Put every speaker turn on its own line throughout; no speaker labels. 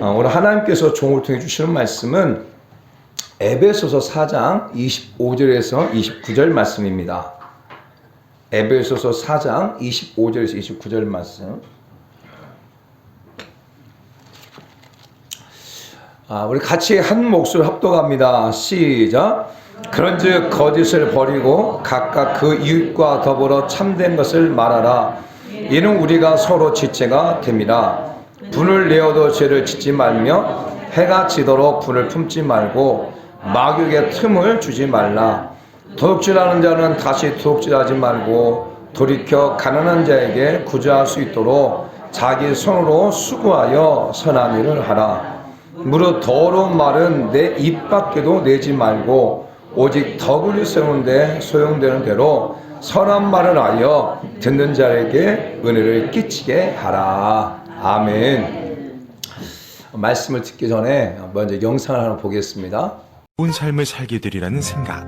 오늘 하나님께서 종을 통해 주시는 말씀은 에베소서 4장 25절에서 29절 말씀입니다. 에베소서 4장 25절에서 29절 말씀. 우리 같이 한 목소리 합독합니다. 시작. 그런즉 거짓을 버리고 각각 그 이웃과 더불어 참된 것을 말하라. 이는 우리가 서로 지체가 됨이라. 분을 내어도 죄를 짓지 말며 해가 지도록 분을 품지 말고 마귀에게 틈을 주지 말라. 도둑질하는 자는 다시 도둑질하지 말고 돌이켜 가난한 자에게 구제할 수 있도록 자기 손으로 수고하여 선한 일을 하라. 무릇 더러운 말은 내 입 밖에도 내지 말고 오직 덕을 세우는데 소용되는 대로 선한 말을 하여 듣는 자에게 은혜를 끼치게 하라. 아멘. 말씀을 듣기 전에 먼저 영상을 하나 보겠습니다.
좋은 삶을 살게 되리라는 생각.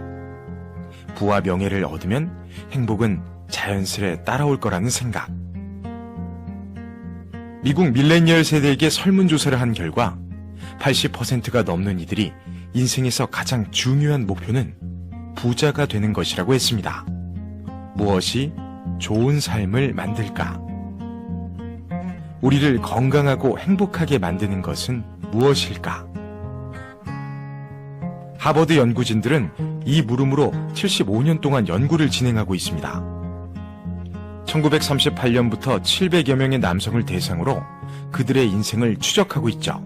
부와 명예를 얻으면 행복은 자연스레 따라올 거라는 생각. 미국 밀레니얼 세대에게 설문조사를 한 결과 80%가 넘는 이들이 인생에서 가장 중요한 목표는 부자가 되는 것이라고 했습니다. 무엇이 좋은 삶을 만들까? 우리를 건강하고 행복하게 만드는 것은 무엇일까? 하버드 연구진들은 이 물음으로 75년 동안 연구를 진행하고 있습니다. 1938년부터 700여 명의 남성을 대상으로 그들의 인생을 추적하고 있죠.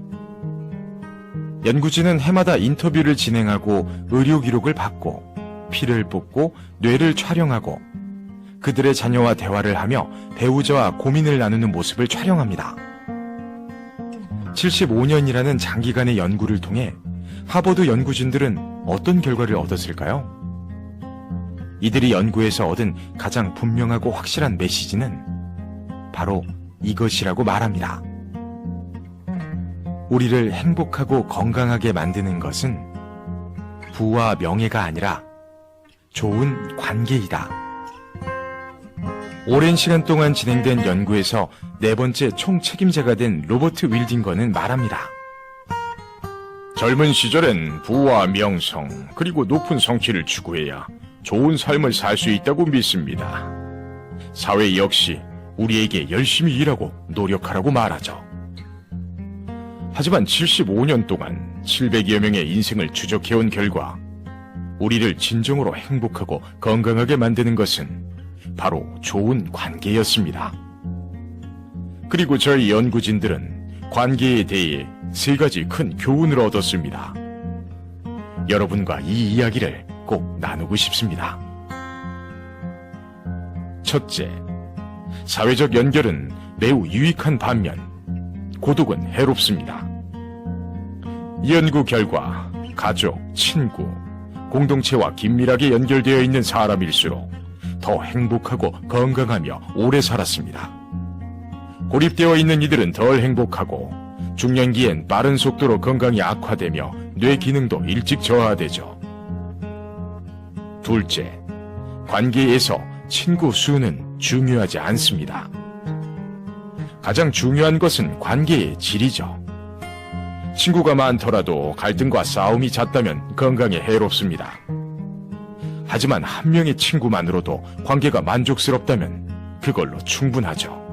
연구진은 해마다 인터뷰를 진행하고 의료 기록을 받고 피를 뽑고 뇌를 촬영하고 그들의 자녀와 대화를 하며 배우자와 고민을 나누는 모습을 촬영합니다. 75년이라는 장기간의 연구를 통해 하버드 연구진들은 어떤 결과를 얻었을까요? 이들이 연구에서 얻은 가장 분명하고 확실한 메시지는 바로 이것이라고 말합니다. 우리를 행복하고 건강하게 만드는 것은 부와 명예가 아니라 좋은 관계이다. 오랜 시간 동안 진행된 연구에서 네 번째 총책임자가 된 로버트 윌딩거는 말합니다.
젊은 시절엔 부와 명성 그리고 높은 성취를 추구해야 좋은 삶을 살 수 있다고 믿습니다. 사회 역시 우리에게 열심히 일하고 노력하라고 말하죠. 하지만 75년 동안 700여 명의 인생을 추적해온 결과 우리를 진정으로 행복하고 건강하게 만드는 것은 바로 좋은 관계였습니다. 그리고 저희 연구진들은 관계에 대해 세 가지 큰 교훈을 얻었습니다. 여러분과 이 이야기를 꼭 나누고 싶습니다. 첫째, 사회적 연결은 매우 유익한 반면 고독은 해롭습니다. 연구 결과 가족, 친구, 공동체와 긴밀하게 연결되어 있는 사람일수록 더 행복하고 건강하며 오래 살았습니다. 고립되어 있는 이들은 덜 행복하고 중년기엔 빠른 속도로 건강이 악화되며 뇌 기능도 일찍 저하되죠. 둘째, 관계에서 친구 수는 중요하지 않습니다. 가장 중요한 것은 관계의 질이죠. 친구가 많더라도 갈등과 싸움이 잦다면 건강에 해롭습니다. 하지만 한 명의 친구만으로도 관계가 만족스럽다면 그걸로 충분하죠.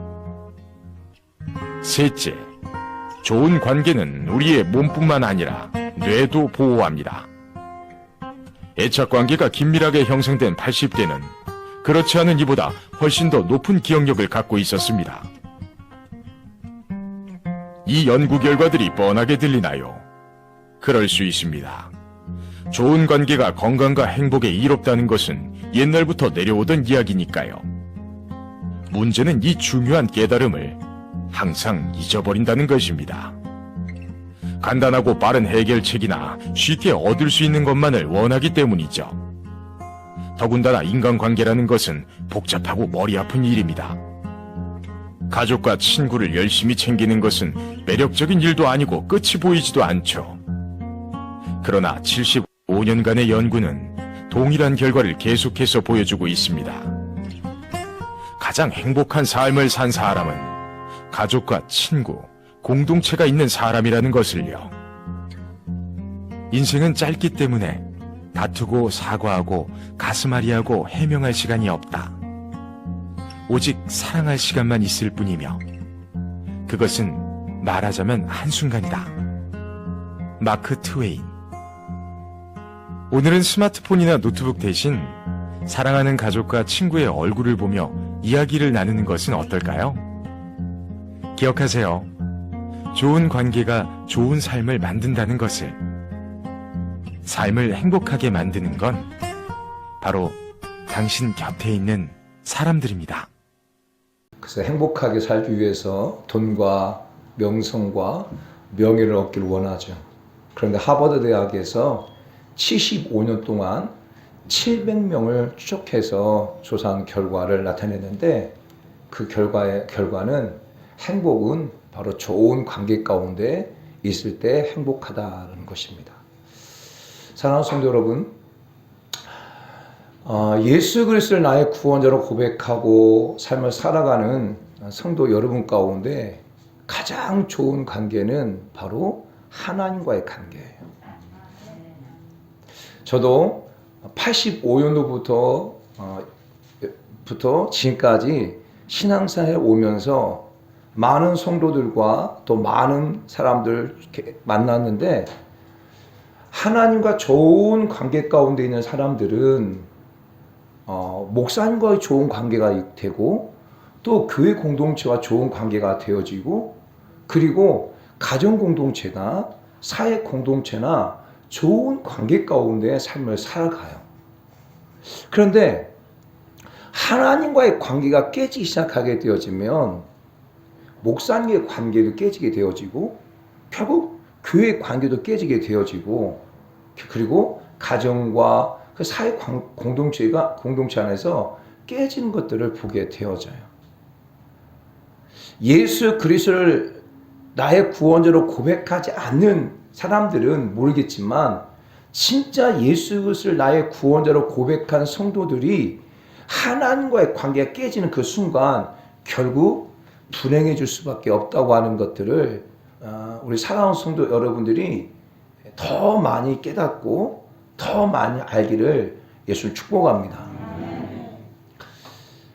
셋째, 좋은 관계는 우리의 몸뿐만 아니라 뇌도 보호합니다. 애착관계가 긴밀하게 형성된 80대는 그렇지 않은 이보다 훨씬 더 높은 기억력을 갖고 있었습니다. 이 연구 결과들이 뻔하게 들리나요? 그럴 수 있습니다. 좋은 관계가 건강과 행복에 이롭다는 것은 옛날부터 내려오던 이야기니까요. 문제는 이 중요한 깨달음을 항상 잊어버린다는 것입니다. 간단하고 빠른 해결책이나 쉽게 얻을 수 있는 것만을 원하기 때문이죠. 더군다나 인간관계라는 것은 복잡하고 머리 아픈 일입니다. 가족과 친구를 열심히 챙기는 것은 매력적인 일도 아니고 끝이 보이지도 않죠. 그러나 75년간의 연구는 동일한 결과를 계속해서 보여주고 있습니다. 가장 행복한 삶을 산 사람은 가족과 친구, 공동체가 있는 사람이라는 것을요. 인생은 짧기 때문에 다투고 사과하고 가슴앓이하고 해명할 시간이 없다. 오직 사랑할 시간만 있을 뿐이며 그것은 말하자면 한순간이다. 마크 트웨인. 오늘은 스마트폰이나 노트북 대신 사랑하는 가족과 친구의 얼굴을 보며 이야기를 나누는 것은 어떨까요? 기억하세요. 좋은 관계가 좋은 삶을 만든다는 것을. 삶을 행복하게 만드는 건 바로 당신 곁에 있는 사람들입니다.
그래서 행복하게 살기 위해서 돈과 명성과 명예를 얻기를 원하죠. 그런데 하버드 대학에서 75년 동안 700명을 추적해서 조사한 결과를 나타냈는데 그 결과는 행복은 바로 좋은 관계 가운데 있을 때 행복하다는 것입니다. 사랑하는 성도 여러분, 예수 그리스도를 나의 구원자로 고백하고 삶을 살아가는 성도 여러분 가운데 가장 좋은 관계는 바로 하나님과의 관계예요. 저도 85년도부터 지금까지 신앙생활에 오면서 많은 성도들과 또 많은 사람들 만났는데 하나님과 좋은 관계 가운데 있는 사람들은 목사님과의 좋은 관계가 되고 또 교회 공동체와 좋은 관계가 되어지고 그리고 가정 공동체나 사회 공동체나 좋은 관계 가운데 삶을 살아가요. 그런데 하나님과의 관계가 깨지기 시작하게 되어지면 목사님의 관계도 깨지게 되어지고 결국 교회 관계도 깨지게 되어지고 그리고 가정과 그 사회 공동체 안에서 깨지는 것들을 보게 되어져요. 예수 그리스도를 나의 구원자로 고백하지 않는 사람들은 모르겠지만 진짜 예수 그리스도를 나의 구원자로 고백한 성도들이 하나님과의 관계가 깨지는 그 순간 결국 불행해질 수밖에 없다고 하는 것들을 우리 사랑하는 성도 여러분들이 더 많이 깨닫고 더 많이 알기를 예수를 축복합니다.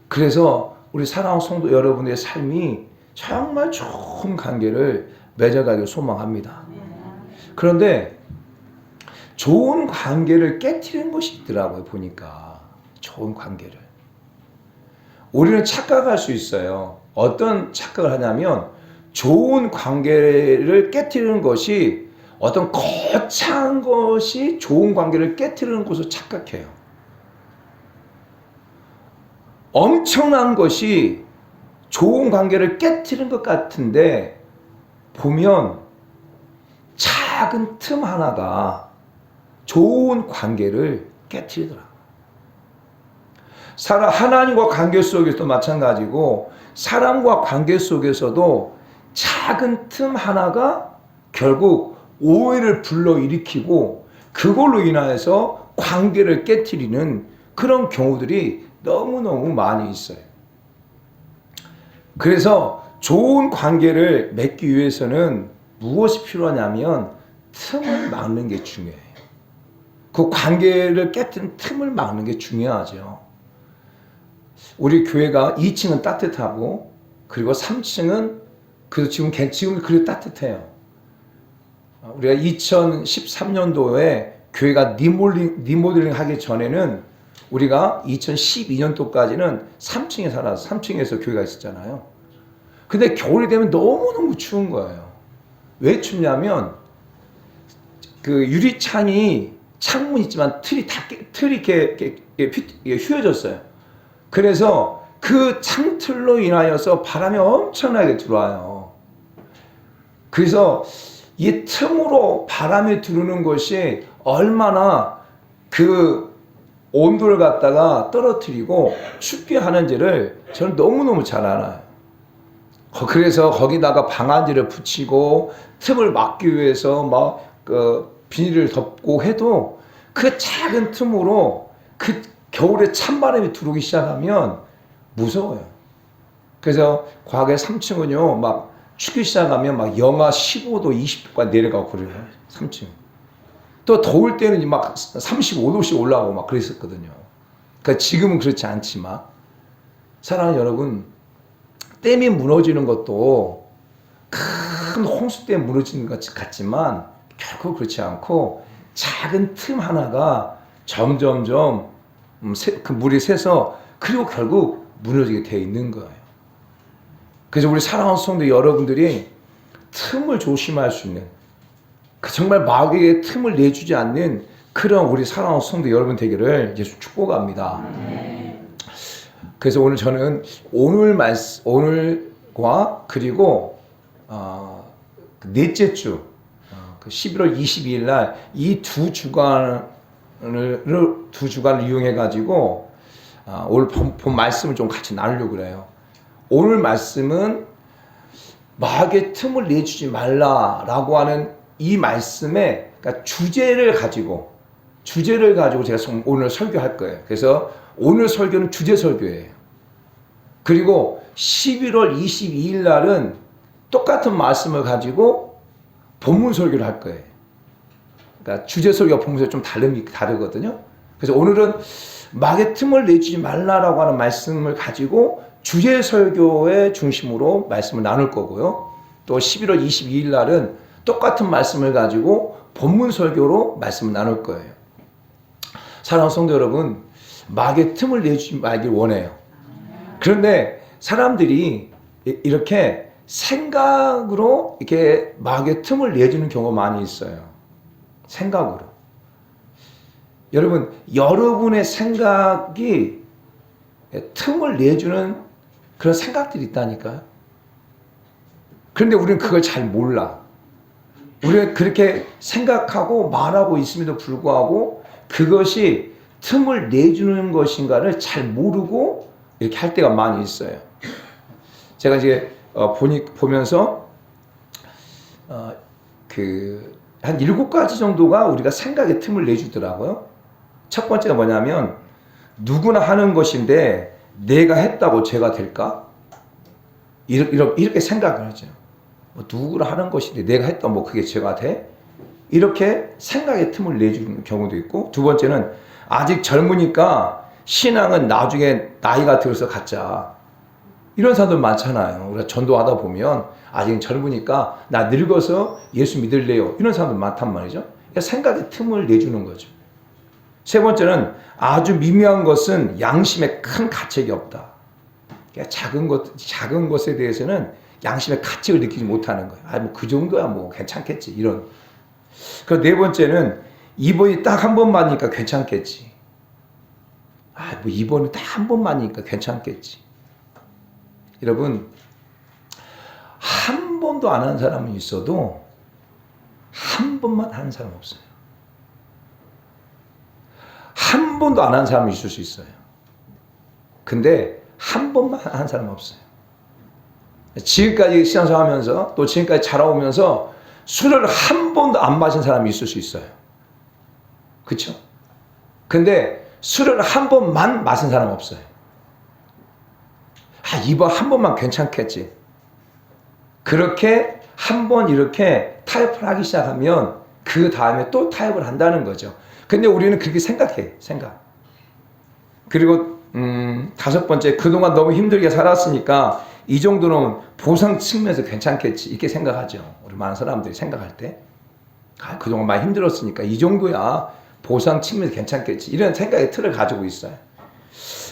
그래서 우리 사랑하는 성도 여러분의 삶이 정말 좋은 관계를 맺어가길 소망합니다. 그런데 좋은 관계를 깨트리는 것이 있더라고요. 보니까 좋은 관계를 우리는 착각할 수 있어요. 어떤 착각을 하냐면 좋은 관계를 깨트리는 것이 어떤 거창한 것이 좋은 관계를 깨트리는 것으로 착각해요. 엄청난 것이 좋은 관계를 깨트리는 것 같은데 보면 작은 틈 하나가 좋은 관계를 깨트리더라고요. 하나님과 관계 속에서도 마찬가지고 사람과 관계 속에서도 작은 틈 하나가 결국 오해를 불러일으키고 그걸로 인하여서 관계를 깨트리는 그런 경우들이 너무너무 많이 있어요. 그래서 좋은 관계를 맺기 위해서는 무엇이 필요하냐면 틈을 막는 게 중요해요. 그 관계를 깨뜨리는 틈을 막는 게 중요하죠. 우리 교회가 2층은 따뜻하고 그리고 3층은 그래도 지금 그래도 따뜻해요. 우리가 2013년도에 교회가 리모델링 하기 전에는 우리가 2012년도까지는 3층에 살아서 3층에서 교회가 있었잖아요. 근데 겨울이 되면 너무너무 추운 거예요. 왜 춥냐면 그 유리창이 창문 있지만 틀이 이렇게 휘어졌어요. 그래서 그 창틀로 인하여서 바람이 엄청나게 들어와요. 그래서 이 틈으로 바람이 들어오는 것이 얼마나 그 온도를 갖다가 떨어뜨리고 춥게 하는지를 저는 너무너무 잘 알아요. 그래서 거기다가 방안지를 붙이고 틈을 막기 위해서 막 그 비닐을 덮고 해도 그 작은 틈으로 그 겨울에 찬바람이 들어오기 시작하면 무서워요. 그래서 과거에 3층은요 막 춥기 시작하면 막 영하 15도, 20도까지 내려가고 그래요. 3층. 또 더울 때는 막 35도씩 올라가고 막 그랬었거든요. 그러니까 지금은 그렇지 않지만, 사랑하는 여러분, 댐이 무너지는 것도 큰 홍수 때문에 무너지는 것 같지만 결코 그렇지 않고 작은 틈 하나가 점점점 그 물이 새서 그리고 결국 무너지게 되어 있는 거예요. 그래서 우리 사랑하는 성도 여러분들이 틈을 조심할 수 있는, 정말 마귀에게 틈을 내주지 않는 그런 우리 사랑하는 성도 여러분 되기를 예수 축복합니다. 그래서 오늘 저는 오늘과 그리고 넷째 주 11월 22일 날 이 두 주간을 이용해 가지고 오늘 본 말씀을 좀 같이 나누려고 그래요. 오늘 말씀은 마귀의 틈을 내주지 말라라고 하는 이 말씀의 그러니까 주제를 가지고 제가 오늘 설교할 거예요. 그래서 오늘 설교는 주제 설교예요. 그리고 11월 22일 날은 똑같은 말씀을 가지고 본문 설교를 할 거예요. 그러니까 주제 설교와 본문 설교 좀 다르거든요. 그래서 오늘은 마귀의 틈을 내주지 말라라고 하는 말씀을 가지고 주제 설교의 중심으로 말씀을 나눌 거고요. 또 11월 22일 날은 똑같은 말씀을 가지고 본문 설교로 말씀을 나눌 거예요. 사랑하는 성도 여러분, 마귀의 틈을 내주지 말길 원해요. 그런데 사람들이 이렇게 생각으로 이렇게 마귀의 틈을 내주는 경우가 많이 있어요. 생각으로. 여러분, 여러분의 생각이 틈을 내주는 그런 생각들이 있다니까요. 그런데 우리는 그걸 잘 몰라. 우리가 그렇게 생각하고 말하고 있음에도 불구하고 그것이 틈을 내주는 것인가를 잘 모르고 이렇게 할 때가 많이 있어요. 제가 이제 보면서 한 7가지 정도가 우리가 생각의 틈을 내주더라고요. 첫 번째가 뭐냐면 누구나 하는 것인데 내가 했다고 죄가 될까? 이렇게 생각을 하죠. 누구나 하는 것인데 내가 했다고 뭐 그게 죄가 돼? 이렇게 생각의 틈을 내주는 경우도 있고, 두 번째는 아직 젊으니까 신앙은 나중에 나이가 들어서 갖자. 이런 사람들 많잖아요. 우리가 전도하다 보면 아직 젊으니까 나 늙어서 예수 믿을래요. 이런 사람들 많단 말이죠. 그러니까 생각의 틈을 내주는 거죠. 세 번째는 아주 미미한 것은 양심에 큰 가책이 없다. 그러니까 작은 것에 대해서는 양심의 가책을 느끼지 못하는 거예요. 뭐 그 정도야 뭐 괜찮겠지. 이런. 그리고 네 번째는 이번이 딱 한 번만이니까 괜찮겠지. 뭐 이번이 딱 한 번만이니까 괜찮겠지. 여러분, 한 번도 안 한 사람은 있어도 한 번만 하는 사람 없어요. 한 번도 안 한 사람이 있을 수 있어요. 근데 한 번만 한 사람은 없어요. 지금까지 신앙생활하면서 또 지금까지 자라오면서 술을 한 번도 안 마신 사람이 있을 수 있어요. 그렇죠? 근데 술을 한 번만 마신 사람은 없어요. 이번 한 번만 괜찮겠지. 그렇게 한 번 이렇게 타협을 하기 시작하면 그 다음에 또 타협을 한다는 거죠. 근데 우리는 그렇게 생각해. 그리고 다섯 번째, 그동안 너무 힘들게 살았으니까 이 정도는 보상 측면에서 괜찮겠지. 이렇게 생각하죠. 우리 많은 사람들이 생각할 때. 그동안 많이 힘들었으니까 이 정도야 보상 측면에서 괜찮겠지. 이런 생각의 틀을 가지고 있어요.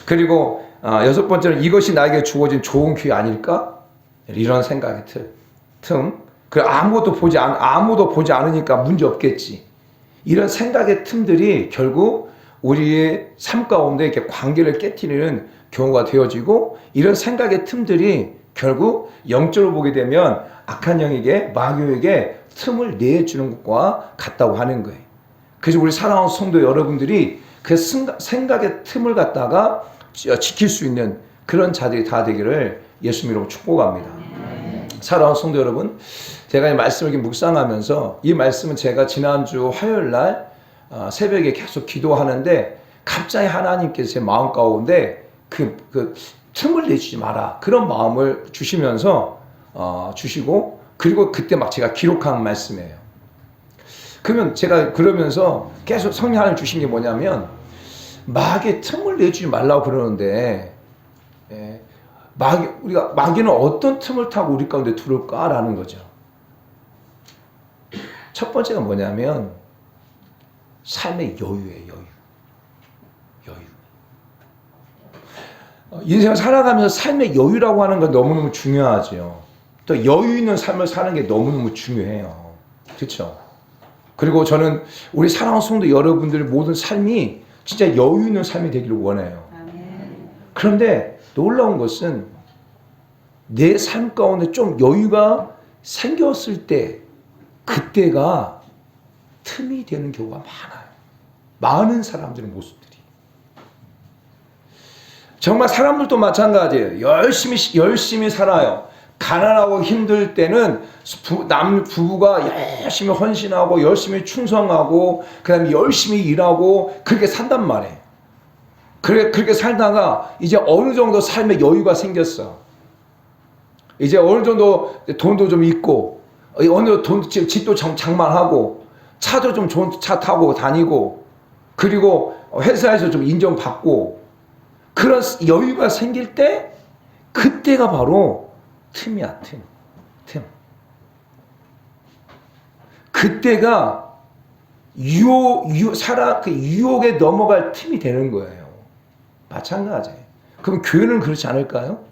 그리고 여섯 번째는 이것이 나에게 주어진 좋은 기회 아닐까? 이런 생각의 틈. 아무도 보지 않으니까 문제 없겠지. 이런 생각의 틈들이 결국 우리의 삶 가운데 이렇게 관계를 깨트리는 경우가 되어지고, 이런 생각의 틈들이 결국 영적으로 보게 되면 악한 영에게, 마귀에게 틈을 내주는 것과 같다고 하는 거예요. 그래서 우리 사랑하는 성도 여러분들이 그 생각의 틈을 갖다가 지킬 수 있는 그런 자들이 다 되기를 예수 이름으로 축복합니다. 사랑하는 성도 여러분, 제가 이 말씀을 이렇게 묵상하면서, 이 말씀은 제가 지난주 화요일 날 새벽에 계속 기도하는데 갑자기 하나님께서 제 마음 가운데 그 틈을 내주지 마라, 그런 마음을 주시면서 주시고 그리고 그때 막 제가 기록한 말씀이에요. 그러면 제가 그러면서 계속 성령 하나님 주신 게 뭐냐면 마귀의 틈을 내주지 말라고 그러는데 우리가 마귀는 어떤 틈을 타고 우리 가운데 들어올까라는 거죠. 첫 번째가 뭐냐면 삶의 여유예요. 여유. 인생을 살아가면서 삶의 여유라고 하는 건 너무너무 중요하죠. 또 여유 있는 삶을 사는 게 너무너무 중요해요. 그렇죠? 그리고 저는 우리 사랑하는 성도 여러분들 모든 삶이 진짜 여유 있는 삶이 되기를 원해요. 그런데 놀라운 것은 내 삶 가운데 좀 여유가 생겼을 때 그때가 틈이 되는 경우가 많아요. 많은 사람들의 모습들이. 정말 사람들도 마찬가지예요. 열심히 살아요. 가난하고 힘들 때는 부부가 열심히 헌신하고 열심히 충성하고 그다음에 열심히 일하고 그렇게 산단 말이에요. 그렇게 살다가 이제 어느 정도 삶에 여유가 생겼어. 이제 어느 정도 돈도 좀 있고 어느 정도 집도 장만하고 차도 좀 좋은 차 타고 다니고 그리고 회사에서 좀 인정받고 그런 여유가 생길 때 그때가 바로 틈이야, 틈. 그때가 유혹에 넘어갈 틈이 되는 거예요. 마찬가지예요. 그럼 교회는 그렇지 않을까요?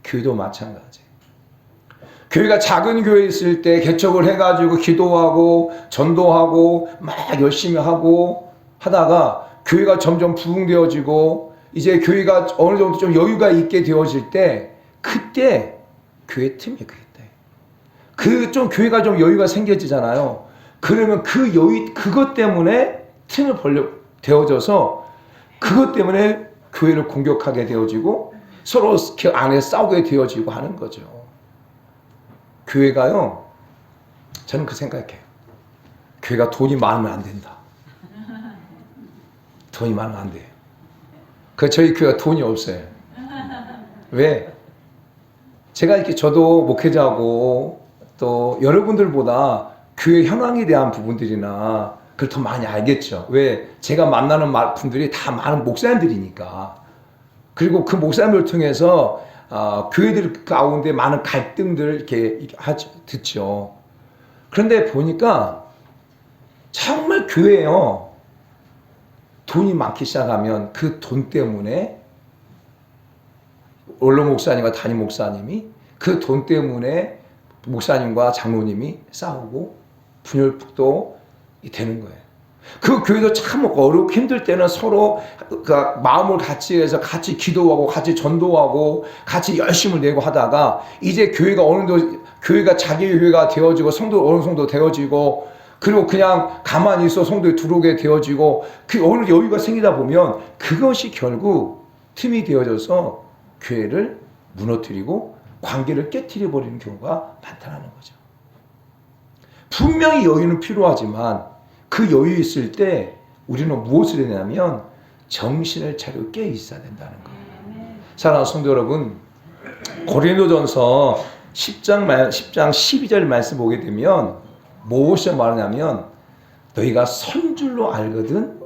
교회도 마찬가지예요. 교회가 작은 교회에 있을 때 개척을 해가지고 기도하고 전도하고 막 열심히 하고 하다가 교회가 점점 부흥되어지고 이제 교회가 어느 정도 좀 여유가 있게 되어질 때 그때 교회 틈이 그때 좀 교회가 좀 여유가 생겨지잖아요. 그러면 그 여유 그것 때문에 틈을 되어져서 그것 때문에 교회를 공격하게 되어지고 서로 그 안에 싸우게 되어지고 하는 거죠. 교회가요, 저는 그 생각해요. 교회가 돈이 많으면 안 된다. 돈이 많으면 안 돼요. 저희 교회가 돈이 없어요. 왜? 제가 이렇게 저도 목회자고 또 여러분들보다 교회 현황에 대한 부분들이나 그걸 더 많이 알겠죠. 왜? 제가 만나는 분들이 다 많은 목사님들이니까. 그리고 그 목사님을 통해서 교회들 가운데 많은 갈등들을 이렇게 듣죠. 그런데 보니까 정말 교회에요. 돈이 많기 시작하면 그 돈 때문에 원로 목사님과 담임 목사님이 그 돈 때문에 목사님과 장로님이 싸우고 분열도 되는 거예요. 그 교회도 참 어렵고 힘들 때는 서로 마음을 같이 해서 같이 기도하고 같이 전도하고 같이 열심을 내고 하다가 이제 교회가 어느 정도 교회가 자기 교회가 되어지고 성도 어느 정도 되어지고 그리고 그냥 가만히 있어 성도에 들어오게 되어지고 그 어느 여유가 생기다 보면 그것이 결국 틈이 되어져서 교회를 무너뜨리고 관계를 깨트려 버리는 경우가 많다는 거죠. 분명히 여유는 필요하지만 그 여유 있을 때 우리는 무엇을 해야 되냐면 정신을 차리고 깨 있어야 된다는 거예요. 사랑하는 성도 여러분, 고린도전서 10장 12절 말씀 보게 되면 무엇을 말하냐면 너희가 선줄로 알거든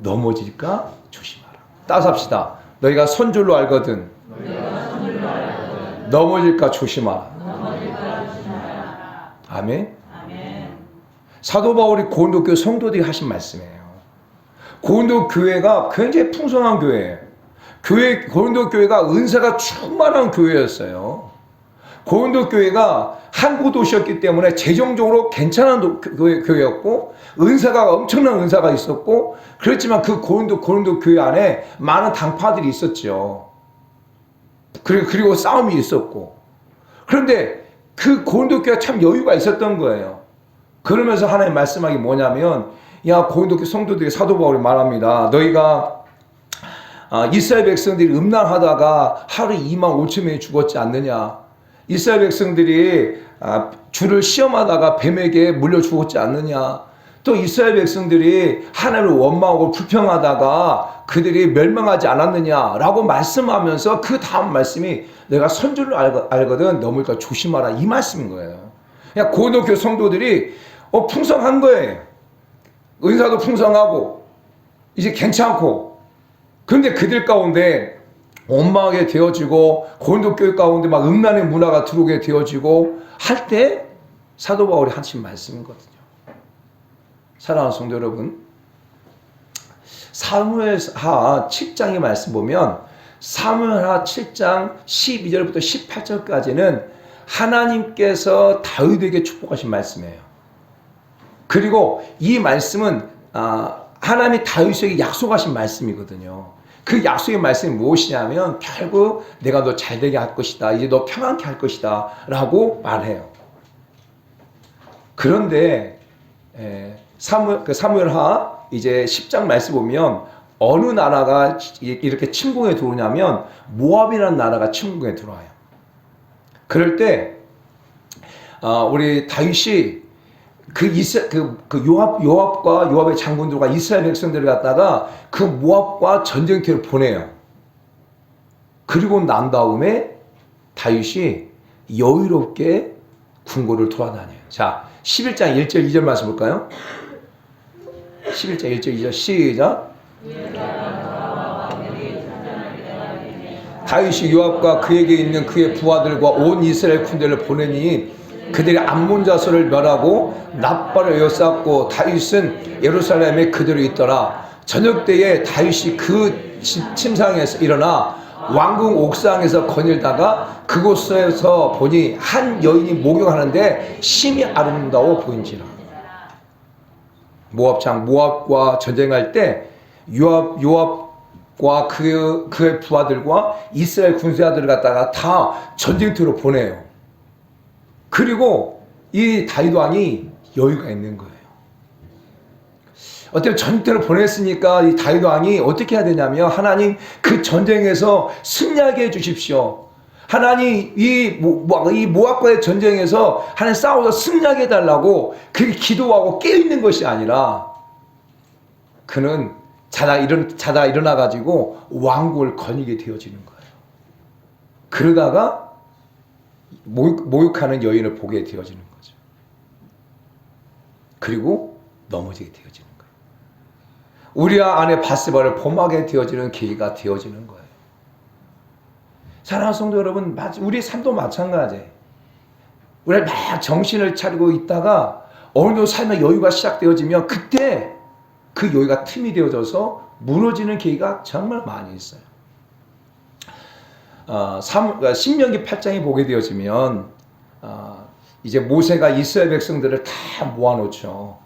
넘어질까 조심하라. 따라서 합시다. 너희가 선줄로 알거든 넘어질까 조심하라. 아멘. 사도 바울이 고린도 교회 성도들이 하신 말씀이에요. 고린도 교회가 굉장히 풍성한 교회예요. 고린도 교회가 은사가 충만한 교회였어요. 고린도 교회가 항구 도시였기 때문에 재정적으로 괜찮은 교회였고 은사가 엄청난 은사가 있었고 그렇지만 그 고린도 교회 안에 많은 당파들이 있었죠. 그리고 싸움이 있었고 그런데 그 고린도 교회가 참 여유가 있었던 거예요. 그러면서 하나님 말씀하기 뭐냐면 야 고린도 교회 성도들이 사도 바울이 말합니다. 너희가 이스라엘 백성들이 음란하다가 하루 2만 5천 명이 죽었지 않느냐. 이스라엘 백성들이 주를 시험하다가 뱀에게 물려 죽었지 않느냐. 또 이스라엘 백성들이 하나님을 원망하고 불평하다가 그들이 멸망하지 않았느냐라고 말씀하면서 그 다음 말씀이 내가 선줄을 알거든 넘을까 조심하라 이 말씀인 거예요. 그냥 고등학교 성도들이 풍성한 거예요. 은사도 풍성하고 이제 괜찮고 그런데 그들 가운데 원망하게 되어지고 고린도 교회 가운데 막 음란의 문화가 들어오게 되어지고 할 때 사도 바울이 하신 말씀이거든요. 사랑하는 성도 여러분, 사무엘하 7장의 말씀 보면 사무엘하 7장 12절부터 18절까지는 하나님께서 다윗에게 축복하신 말씀이에요. 그리고 이 말씀은 하나님이 다윗에게 약속하신 말씀이거든요. 그 약속의 말씀이 무엇이냐면 결국 내가 너 잘되게 할 것이다. 이제 너 평안케 할 것이다. 라고 말해요. 그런데 사무엘하 이제 10장 말씀 보면 어느 나라가 이렇게 침공에 들어오냐면 모압이라는 나라가 침공에 들어와요. 그럴 때 우리 다윗이 요압의 장군들과 이스라엘 백성들을 갖다가 그 모압과 전쟁터를 보내요. 그리고 난 다음에 다윗이 여유롭게 궁궐을 돌아다녀요. 자, 11장 1절 2절 말씀 볼까요? 11장 1절 2절 시작. 다윗이 요압과 그에게 있는 그의 부하들과 온 이스라엘 군대를 보내니 그들이 암몬 자손을 멸하고 납발을 에워쌌고 다윗은 예루살렘에 그대로 있더라. 저녁 때에 다윗이 그 침상에서 일어나 왕궁 옥상에서 거닐다가 그곳에서 보니 한 여인이 목욕하는데 심히 아름다워 보인지라. 모압과 전쟁할 때 요압과 그의 부하들과 이스라엘 군사들을 갖다가 다 전쟁터로 보내요. 그리고 이 다윗 왕이 여유가 있는 거예요. 어떻게 전쟁터를 보냈으니까 이 다윗 왕이 어떻게 해야 되냐면 하나님 그 전쟁에서 승리하게 해주십시오. 하나님 이 모압과의 전쟁에서 하나님 싸워서 승리하게 해달라고 그렇게 기도하고 깨어있는 것이 아니라 그는 자다 일어나가지고 왕국을 거니게 되어지는 거예요. 그러다가 모욕하는 여인을 보게 되어지는 거죠. 그리고 넘어지게 되어지는 거예요. 우리아 안에 바세바를 범하게 되어지는 계기가 되어지는 거예요. 사랑하는 성도 여러분, 우리 삶도 마찬가지예요. 우리 막 정신을 차리고 있다가 어느 정도 삶의 여유가 시작되어지면 그때 그 여유가 틈이 되어져서 무너지는 계기가 정말 많이 있어요. 신명기 8장에 보게 되어지면 이제 모세가 이스라엘 백성들을 다 모아놓죠.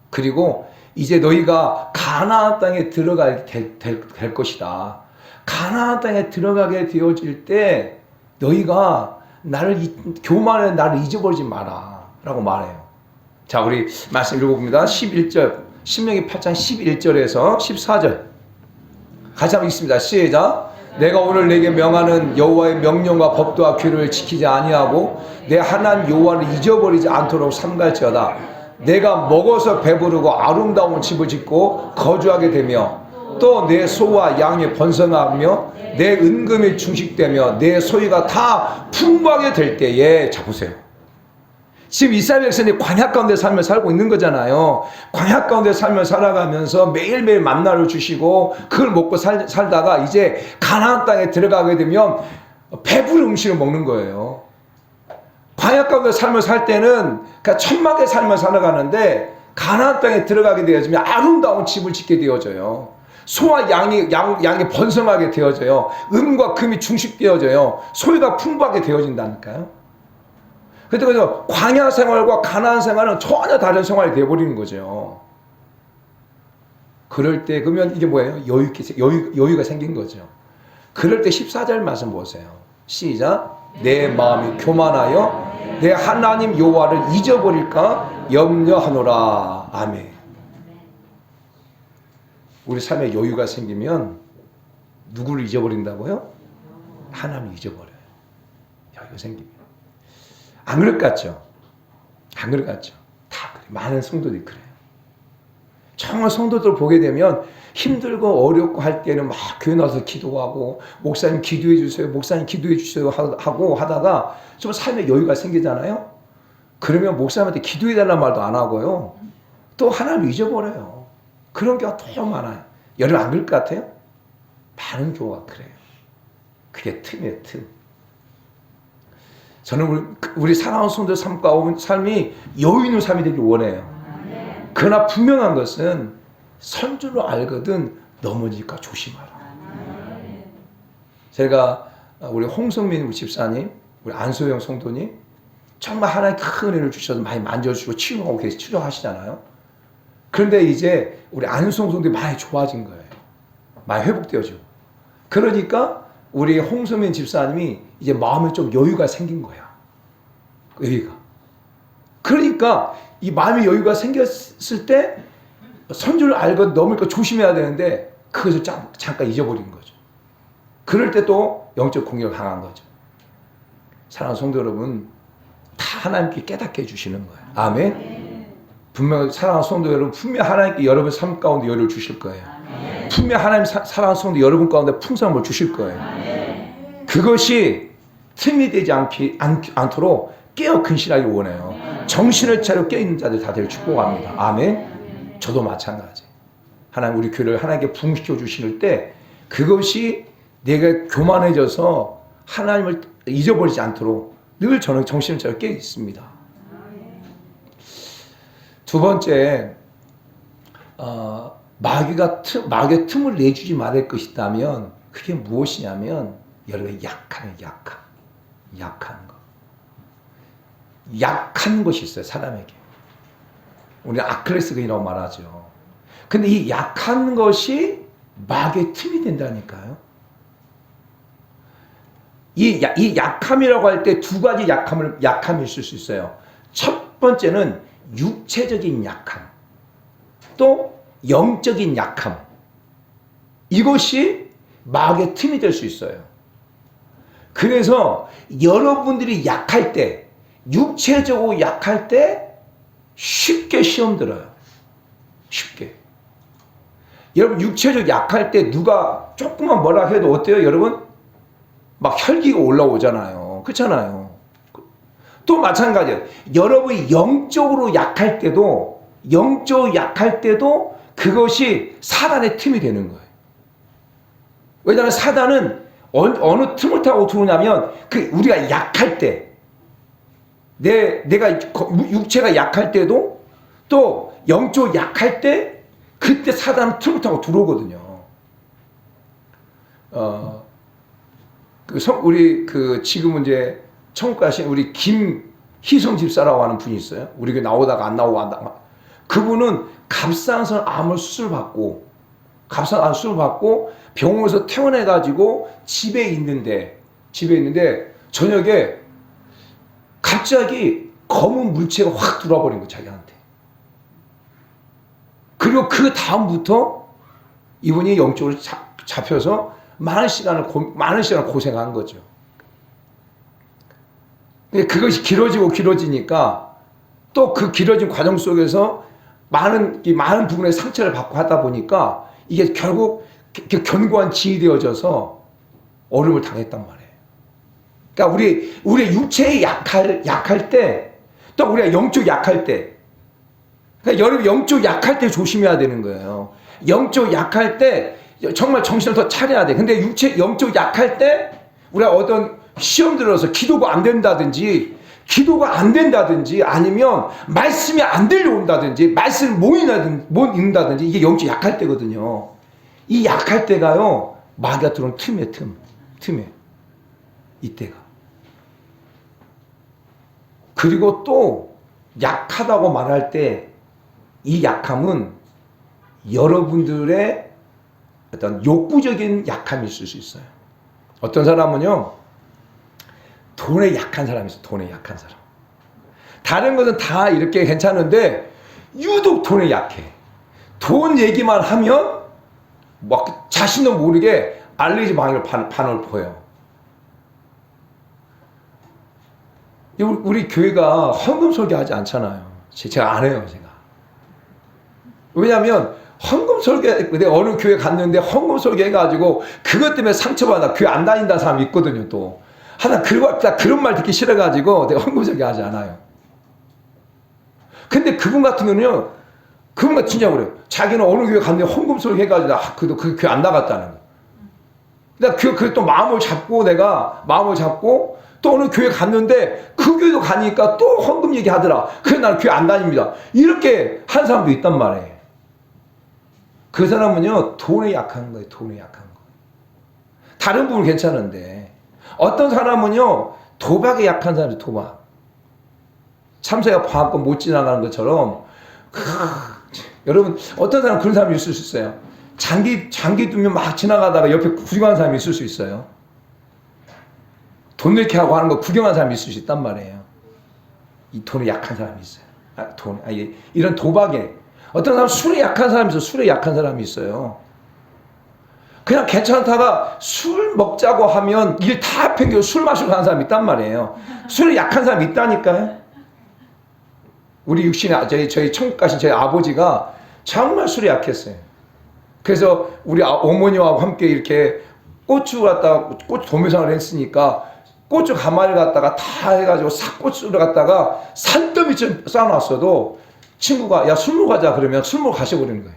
그리고 이제 너희가 가나안 땅에 들어가게 될 것이다. 가나안 땅에 들어가게 되어질 때 너희가 교만에 나를 잊어버리지 마라 라고 말해요. 자, 우리 말씀 읽어봅니다. 11절 신명기 8장 11절에서 14절 같이 한번 읽습니다. 시작. 내가 오늘 내게 명하는 여호와의 명령과 법도와 규례를 지키지 아니하고 내 하나님 여호와를 잊어버리지 않도록 삼갈지어다. 내가 먹어서 배부르고 아름다운 집을 짓고 거주하게 되며 또 내 소와 양이 번성하며 내 은금이 충식되며 내 소유가 다 풍부하게 될 때에 잡으세요. 지금 이스라엘 백성이 광야 가운데 삶을 살고 있는 거잖아요. 광야 가운데 삶을 살아가면서 매일매일 만나를 주시고 그걸 먹고 살다가 이제 가나안 땅에 들어가게 되면 배부른 음식을 먹는 거예요. 광야 가운데 삶을 살 때는 그러니까 천막의 삶을 살아가는데 가나안 땅에 들어가게 되어지면 아름다운 집을 짓게 되어져요. 소와 양이 번성하게 되어져요. 은과 금이 중식되어져요. 소유가 풍부하게 되어진다니까요. 그래서 광야 생활과 가나안 생활은 전혀 다른 생활이 되어버리는 거죠. 그럴 때 그러면 이게 뭐예요? 여유가 생긴 거죠. 그럴 때 14절 말씀 보세요. 시작. 내 마음이 교만하여 내 하나님 여호와를 잊어버릴까 염려하노라. 아멘. 우리 삶에 여유가 생기면 누구를 잊어버린다고요? 하나님을 잊어버려요. 여유가 생기면. 안 그럴 것 같죠? 안 그럴 것 같죠? 다 그래요. 많은 성도들이 그래요. 정말 성도들 보게 되면 힘들고 어렵고 할 때는 막 교회 나와서 기도하고 목사님 기도해 주세요, 목사님 기도해 주세요 하고 하다가 좀 삶에 여유가 생기잖아요. 그러면 목사님한테 기도해 달라는 말도 안 하고요. 또 하나님 잊어버려요. 그런 경우가 더 많아요. 여러분 안 그럴 것 같아요? 많은 교회가 그래요. 그게 틈이에요, 틈. 저는 우리 사랑하는 성도들 삶이 여유 있는 삶이 되길 원해요. 그러나 분명한 것은 선주로 알거든 넘어질까 조심하라. 제가 우리 홍성민 집사님, 우리 안소영 성도님 정말 하나님 큰 은혜를 주셔서 많이 만져주시고 치유하고 계시 치료하시잖아요. 그런데 이제 우리 안소영 성도님이 많이 좋아진 거예요. 많이 회복되어지고. 그러니까 우리 홍성민 집사님이 이제 마음에 좀 여유가 생긴 거야. 여유가. 그러니까 이 마음의 여유가 생겼을 때 선주를 알고 넘을까 조심해야 되는데 그것을 잠깐 잊어버린 거죠. 그럴 때 또 영적 공격이 강한 거죠. 사랑하는 성도 여러분, 다 하나님께 깨닫게 해주시는 거예요. 아멘. 분명 사랑하는 성도 여러분, 분명 하나님께 여러분 삶 가운데 여유를 주실 거예요. 분명 하나님 사랑하는 성도 여러분 가운데 풍성함을 주실 거예요. 그것이 틈이 되지 않도록 깨어 근실하기 원해요. 정신을 차려 깨어있는 자들 다 될 축복합니다. 아멘. 저도 마찬가지. 하나님 우리 교회를 하나님께 부흥시켜 주실 때 그것이 내가 교만해져서 하나님을 잊어버리지 않도록 늘 저는 정신을 차려 깨어 있습니다. 두 번째, 마귀의 틈을 내주지 말을 것이 있다면 그게 무엇이냐면 여러분 약한 거. 약한 것이 있어요, 사람에게. 우리는 아킬레스건이라고 말하죠. 근데 이 약한 것이 마귀의 틈이 된다니까요. 이 약함이라고 할 때 두 가지 약함이 있을 수 있어요. 첫 번째는 육체적인 약함, 또 영적인 약함. 이것이 마귀의 틈이 될 수 있어요. 그래서 여러분들이 약할 때, 육체적으로 약할 때 쉽게 시험 들어요. 쉽게. 여러분 육체적 약할 때 누가 조금만 뭐라 해도 어때요, 여러분? 막 혈기가 올라오잖아요. 그렇잖아요. 또 마찬가지예요. 여러분이 영적으로 약할 때도 그것이 사단의 틈이 되는 거예요. 왜냐하면 사단은 어느 틈을 타고 들어오냐면 우리가 약할 때, 내가 육체가 약할 때도 또 영적으로 약할 때 그때 사단은 틈을 타고 들어오거든요. 우리 지금은 이제 천국 가신 우리 김희성 집사라고 하는 분이 있어요. 우리 교회 나오다가 안 나오고 그분은 값싼 암을 수술받고 병원에서 퇴원해가지고 집에 있는데 저녁에 갑자기 검은 물체가 확 들어와 버린 거예요, 자기한테. 그리고 그 다음부터 이분이 영적으로 잡혀서 많은 시간을 고생한 거죠. 그것이 길어지니까 또 그 길어진 과정 속에서 많은 부분에 상처를 받고 하다 보니까 이게 결국 견고한 진이 되어져서 어려움을 당했단 말이에요. 그러니까 우리 육체에 약할 때, 또 우리가 영적 약할 때, 그러니까 여러분 영적 약할 때 조심해야 되는 거예요. 영적 약할 때 정말 정신을 더 차려야 돼. 근데 영적 약할 때 우리가 어떤 시험 들어서 기도가 안 된다든지 아니면 말씀이 안 들려온다든지 말씀을 못 읽는다든지 이게 영적 약할 때거든요. 이 약할 때가요, 마귀가 들어온 틈에 이때가. 그리고 또 약하다고 말할 때 이 약함은 여러분들의 어떤 욕구적인 약함이 있을 수 있어요. 어떤 사람은요, 돈에 약한 사람이 있어요. 돈에 약한 사람. 다른 것은 다 이렇게 괜찮은데 유독 돈에 약해. 돈 얘기만 하면 막 자신도 모르게 알레르기 반응을 보여요. 우리 교회가 헌금 설교하지 않잖아요. 제가 안 해요, 제가. 왜냐하면 헌금 설계, 내가 어느 교회 갔는데 헌금 설계 해가지고 그것 때문에 상처받아 교회 안 다닌다는 사람이 있거든요, 또. 하나, 그런 말 듣기 싫어가지고 내가 헌금 설계 하지 않아요. 근데 그분 같은 경우는요, 그분가 진짜 그래요. 자기는 어느 교회 갔는데 헌금 설계 해가지고 그래도 그 교회 안 나갔다는 거. 내가 그 또 마음을 잡고 또 어느 교회 갔는데 그 교회도 가니까 또 헌금 얘기하더라. 그래 나는 교회 안 다닙니다. 이렇게 한 사람도 있단 말이에요. 그 사람은요 돈에 약한 거예요. 돈에 약한 거. 다른 부분은 괜찮은데 어떤 사람은요 도박에 약한 사람이 도박. 참새가 방앗간 못 지나가는 것처럼 여러분 어떤 사람 그런 사람이 있을 수 있어요. 장기 두면 막 지나가다가 옆에 구경하는 사람이 있을 수 있어요. 돈 이렇게 하고 하는 거 구경하는 사람이 있을 수 있단 말이에요. 이 돈에 약한 사람이 있어요. 이런 도박에. 어떤 사람 술에 약한 사람이 있어요. 술에 약한 사람이 있어요. 그냥 괜찮다가 술 먹자고 하면 일 다 팽겨 술 마시고 가는 사람이 있단 말이에요. 술에 약한 사람이 있다니까요. 우리 저희 천국 가신 저희 아버지가 정말 술에 약했어요. 그래서 우리 어머니와 함께 이렇게 고추 도매상을 했으니까 고추 가마를 갖다가 다 해가지고 삭고추를 갖다가 산더미처럼 쌓아놨어도 친구가 야 술 먹으러 가자 그러면 술 먹으러 가셔버리는 거예요.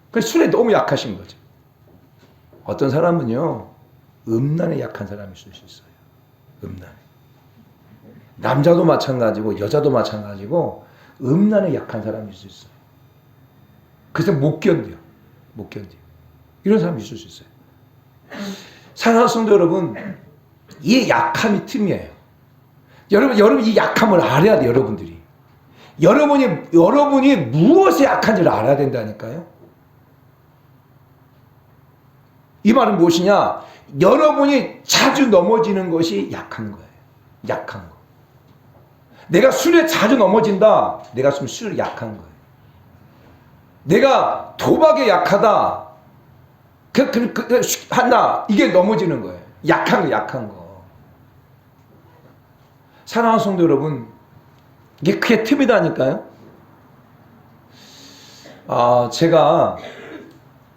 그래서 술에 너무 약하신 거죠. 어떤 사람은요 음란에 약한 사람이 있을 수 있어요. 음란에. 남자도 마찬가지고 여자도 마찬가지고 음란에 약한 사람이 있을 수 있어요. 그래서 못 견뎌요. 이런 사람이 있을 수 있어요. 사랑하는 성도 여러분, 이 약함이 틈이에요. 여러분 이 약함을 알아야 돼요. 여러분이 무엇에 약한지를 알아야 된다니까요. 이 말은 무엇이냐? 여러분이 자주 넘어지는 것이 약한 거예요. 약한 거. 내가 술에 자주 넘어진다. 내가 술에 약한 거예요. 내가 도박에 약하다. 한다. 이게 넘어지는 거예요. 약한 거. 사랑하는 성도 여러분, 이게 그게 틈이다니까요. 제가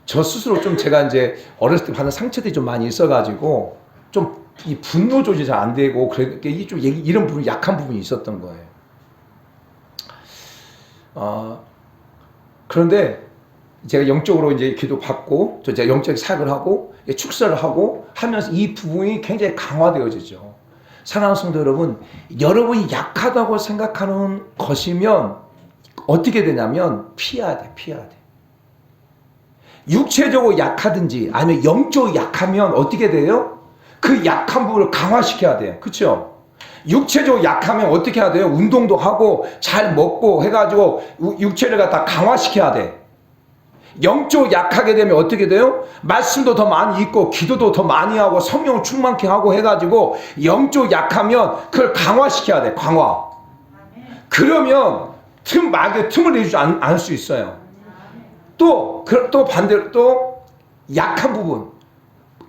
저 스스로 제가 이제 어렸을 때 받은 상처들이 좀 많이 있어가지고 좀 이 분노 조절이 잘 안 되고 이런 부분이 약한 부분이 있었던 거예요. 그런데 제가 영적으로 이제 기도 받고 제가 영적 사역을 하고 축사를 하고 하면서 이 부분이 굉장히 강화되어지죠. 사랑하는 성도 여러분, 여러분이 약하다고 생각하는 것이면 어떻게 되냐면 피해야 돼. 육체적으로 약하든지 아니면 영적으로 약하면 어떻게 돼요? 그 약한 부분을 강화시켜야 돼요. 그렇죠? 육체적으로 약하면 어떻게 해야 돼요? 운동도 하고 잘 먹고 해가지고 육체를 갖다 강화시켜야 돼. 영적으로 약하게 되면 어떻게 돼요? 말씀도 더 많이 읽고 기도도 더 많이 하고 성령을 충만케 하고 해가지고 영적으로 약하면 그걸 강화시켜야 돼. 강화. 그러면 틈을 내주지 않을 수 있어요. 또 반대로 또 약한 부분,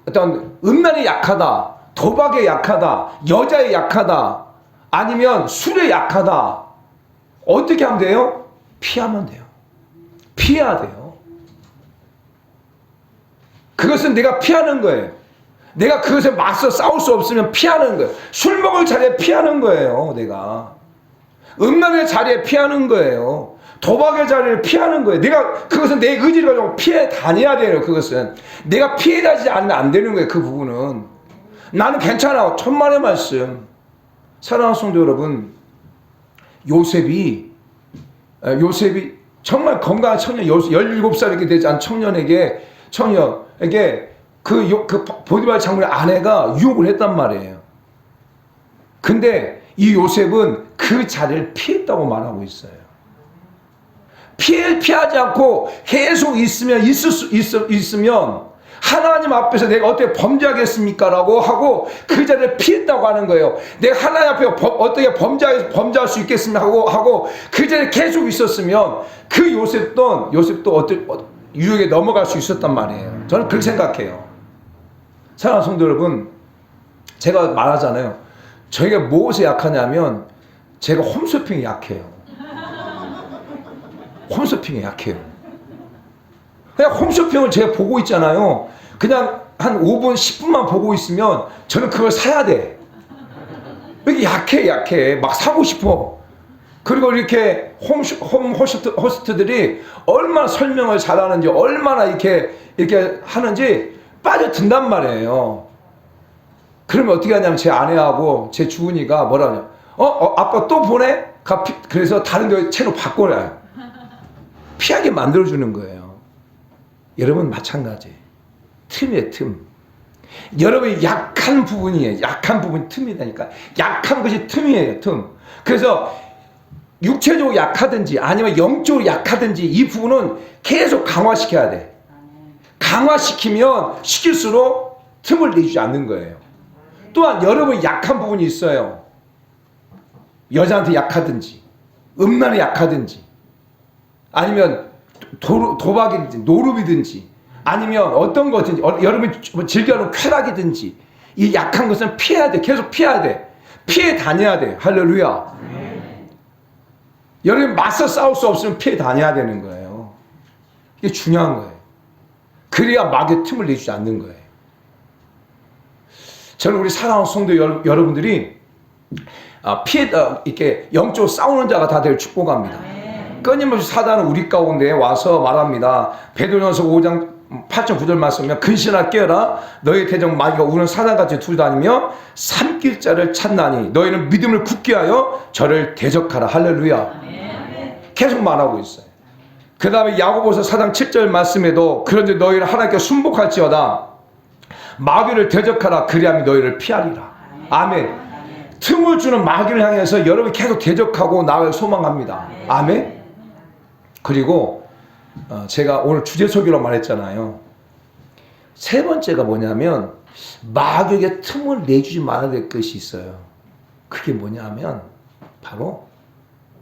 어떤 음란에 약하다, 도박에 약하다, 여자에 약하다, 아니면 술에 약하다. 어떻게 하면 돼요? 피하면 돼요. 피해야 돼요. 그것은 내가 피하는 거예요. 내가 그것에 맞서 싸울 수 없으면 피하는 거예요. 술 먹을 자리에 피하는 거예요. 내가 음란의 자리에 피하는 거예요. 도박의 자리를 피하는 거예요. 그것은 내 의지를 가지고 피해 다녀야 돼요. 그것은 내가 피해 다니지 않으면 안 되는 거예요. 그 부분은 나는 괜찮아. 천만의 말씀. 사랑하는 성도 여러분, 요셉이 정말 건강한 청년, 17살이게 되지 않은 청년에게 그 보디발 장군의 아내가 유혹을 했단 말이에요. 근데 이 요셉은 그 자리를 피했다고 말하고 있어요. 피하지 않고 계속 있으면 하나님 앞에서 내가 어떻게 범죄하겠습니까? 라고 하고 그 자리를 피했다고 하는 거예요. 내가 하나님 앞에 어떻게 범죄할 수 있겠습니까? 하고 그 자리에 계속 있었으면 그 요셉도 유혹에 넘어갈 수 있었단 말이에요. 저는 그렇게 생각해요. 사랑하는 성도 여러분, 제가 말하잖아요. 저희가 무엇에 약하냐면 제가 홈쇼핑에 약해요. 홈쇼핑에 약해요. 그냥 홈쇼핑을 제가 보고 있잖아요. 그냥 한 5분, 10분만 보고 있으면 저는 그걸 사야 돼. 이게 약해. 막 사고 싶어. 그리고 이렇게 호스트들이 얼마나 설명을 잘하는지, 얼마나 이렇게 하는지 빠져든단 말이에요. 그러면 어떻게 하냐면 제 아내하고 제 주은이가 뭐라 하냐. 아빠 또 보내? 그래서 다른 데 채널 바꿔놔요. 피하게 만들어주는 거예요. 여러분 마찬가지. 틈이에요, 틈. 여러분이 약한 부분이에요. 약한 부분이 틈이라니까. 약한 것이 틈이에요, 틈. 그래서 육체적으로 약하든지 아니면 영적으로 약하든지 이 부분은 계속 강화시켜야 돼. 강화시키면 시킬수록 틈을 내주지 않는 거예요. 또한 여러분이 약한 부분이 있어요. 여자한테 약하든지 음란에 약하든지 아니면 도박이든지 노름이든지 아니면 어떤 거든지 여러분이 즐겨하는 쾌락이든지 이 약한 것은 피해야 돼. 계속 피해야 돼. 피해 다녀야 돼. 할렐루야. 여러분이 맞서 싸울 수 없으면 피해 다녀야 되는 거예요. 이게 중요한 거예요. 그래야 마귀의 틈을 내주지 않는 거예요. 저는 우리 사랑하는 성도 여러분들이 이렇게 영적으로 싸우는 자가 다 될 축복합니다. 끊임없이 사단은 우리 가운데 와서 말합니다. 베드로전서 5장 8절 9절 말씀이면 근신하라 깨어라 너희 대적 마귀가 우는 사단같이 둘다니며 삼킬 자를 찾나니 너희는 믿음을 굳게 하여 저를 대적하라. 할렐루야. 계속 말하고 있어요. 그 다음에 야고보서 4장 7절 말씀에도 그런데 너희는 하나님께 순복할지어다 마귀를 대적하라 그리하면 너희를 피하리라. 아멘. 틈을 주는 마귀를 향해서 여러분이 계속 대적하고 나를 소망합니다. 아멘. 그리고 제가 오늘 주제 소개로 말했잖아요. 세 번째가 뭐냐면 마귀에게 틈을 내주지 말아야 될 것이 있어요. 그게 뭐냐면 바로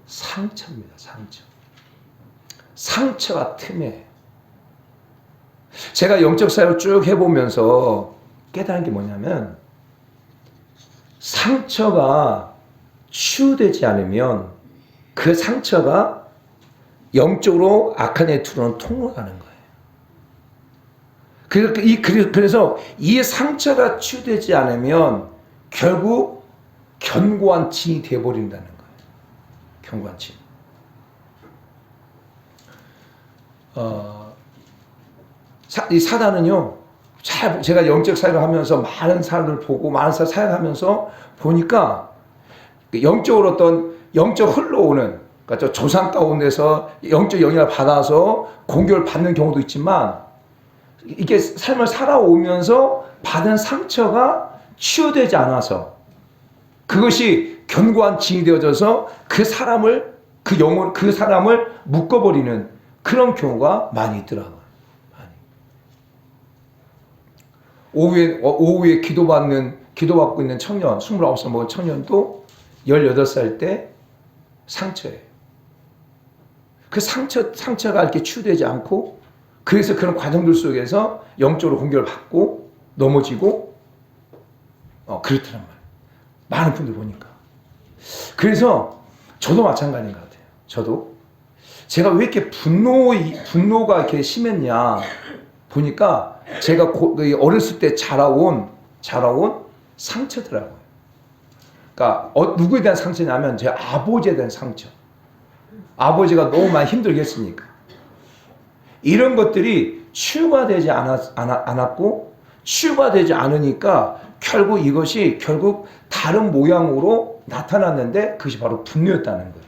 상처입니다. 상처가 틈이에요. 제가 영적 사역을 쭉 해보면서 깨달은 게 뭐냐면 상처가 치유되지 않으면 그 상처가 영적으로 악한 애 들어오는 통로가 가는 거예요. 그래서 이 상처가 치유되지 않으면 결국 견고한 진이 되어버린다는 거예요. 견고한 진. 이 사단은요, 제가 영적 사역을 하면서 많은 사람을 보고 많은 사람을 사역하면서 보니까 영적으로 어떤 영적 흘러오는 그러니까 조상 가운데서 영적 영향을 받아서 공격을 받는 경우도 있지만 이게 삶을 살아오면서 받은 상처가 치유되지 않아서 그것이 견고한 진이 되어져서 그 사람을 묶어버리는 그런 경우가 많이 있더라고요. 오후에 기도받고 있는 청년, 29살 먹은 청년도 18살 때 상처예요. 그 상처가 이렇게 치유되지 않고, 그래서 그런 과정들 속에서 영적으로 공격을 받고, 넘어지고, 그렇더란 말이에요. 많은 분들 보니까. 그래서 저도 마찬가지인 것 같아요. 제가 왜 이렇게 분노가 이렇게 심했냐 보니까 제가 어렸을 때 자라온 상처더라고요. 그러니까 누구에 대한 상처냐면 제 아버지에 대한 상처. 아버지가 너무 많이 힘들게 했으니까. 이런 것들이 치유가 되지 않았고 치유가 되지 않으니까 결국 다른 모양으로 나타났는데 그것이 바로 분노였다는 거예요.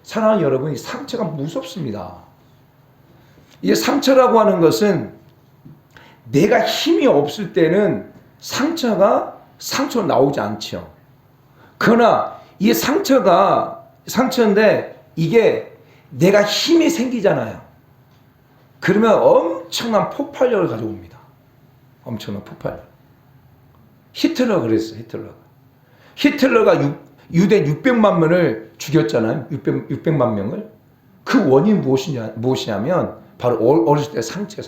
사랑하는 여러분, 이 상처가 무섭습니다. 이 상처라고 하는 것은 내가 힘이 없을 때는 상처로 나오지 않죠. 그러나 이 상처인데 이게 내가 힘이 생기잖아요. 그러면 엄청난 폭발력을 가져옵니다. 엄청난 폭발력. 히틀러가 그랬어요. 히틀러가 유대 600만 명을 죽였잖아요. 600만 명을. 그 원인이 무엇이냐면 바로 어렸을 때 상처.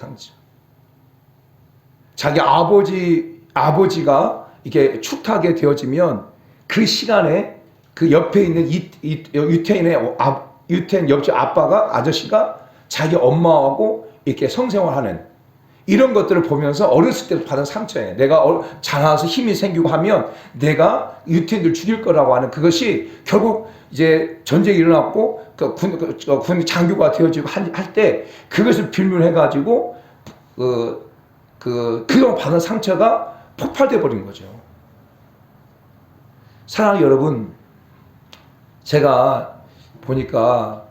자기 아버지가 이렇게 추타하게 되어지면 그 시간에 그 옆에 있는 유태인 옆집 아저씨가 자기 엄마하고 이렇게 성생활하는 이런 것들을 보면서 어렸을 때 받은 상처예요. 내가 자라서 힘이 생기고 하면 내가 유태인들 죽일 거라고 하는 그것이 결국 이제 전쟁이 일어났고 군 장교가 되어지고 할 때 그것을 빌미해가지고 그동안 받은 상처가 폭발돼 버린 거죠. 사랑하는 여러분, 제가 보니까